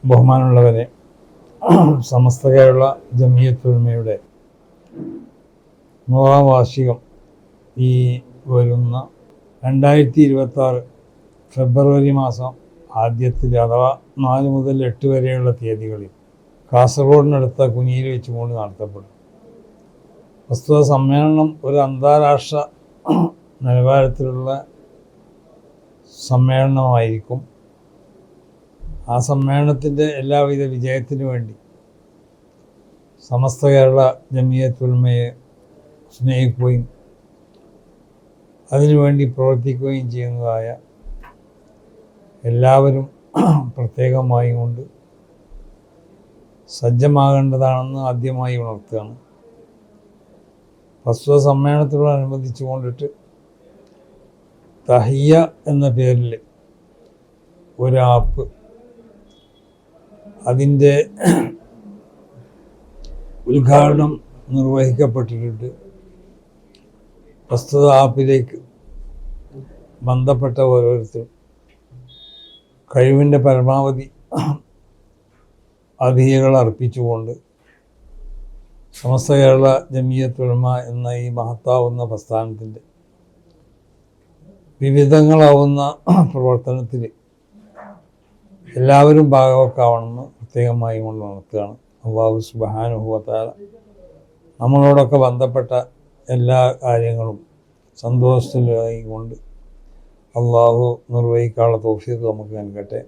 ബഹുമാനമുള്ളവരെ, സമസ്ത കേരള ജമിയത്തുൽ ഉലമയുടെ 100-ാം വാർഷികം ഈ വരുന്ന 2026 ഫെബ്രുവരി മാസം ആദ്യത്തിൽ അഥവാ 4 മുതൽ 8 വരെയുള്ള തീയതികളിൽ കാസർഗോഡിനടുത്ത കുനിയിൽ വെച്ചുകൊണ്ട് നടത്തപ്പെടും. പ്രസ്തുത സമ്മേളനം ഒരു അന്താരാഷ്ട്ര നിലവാരത്തിലുള്ള സമ്മേളനമായിരിക്കും. ആ സമ്മേളനത്തിൻ്റെ എല്ലാവിധ വിജയത്തിനു വേണ്ടി സമസ്ത കേരള ജമിയത്തുൽ ഉലമയെ സ്നേഹിക്കുകയും അതിനുവേണ്ടി പ്രവർത്തിക്കുകയും ചെയ്യുന്നതായ എല്ലാവരും പ്രത്യേകമായി കൊണ്ട് സജ്ജമാകേണ്ടതാണെന്ന് ആദ്യമായി ഉണർത്തുകയാണ്. പ്രസ്തുത സമ്മേളനത്തോടനുബന്ധിച്ച് കൊണ്ടിട്ട് തഹിയ എന്ന പേരിൽ ഒരു ആപ്പ്, അതിൻ്റെ ഉദ്ഘാടനം നിർവഹിക്കപ്പെട്ടിട്ടുണ്ട്. പ്രസ്തുത ആപ്പിലേക്ക് ബന്ധപ്പെട്ട ഓരോരുത്തരും കഴിവിൻ്റെ പരമാവധി അധികകൾ അർപ്പിച്ചുകൊണ്ട് സമസ്ത കേരള ജമിയത്തുൽ ഉലമ എന്ന ഈ മഹത്താവുന്ന പ്രസ്ഥാനത്തിൻ്റെ വിവിധങ്ങളാവുന്ന പ്രവർത്തനത്തിൽ എല്ലാവരും ഭാഗവക്കാവണമെന്ന് പ്രത്യേകമായി കൊണ്ട് ഉണർത്തുകയാണ്. അല്ലാഹു സുബ്ഹാനഹു വ തആല നമ്മളോടൊക്കെ ബന്ധപ്പെട്ട എല്ലാ കാര്യങ്ങളും സന്തോഷത്തിലായി കൊണ്ട് അള്ളാഹു നിർവഹിക്കാനുള്ള തൗഫീഖ് നമുക്ക് നൽകട്ടെ.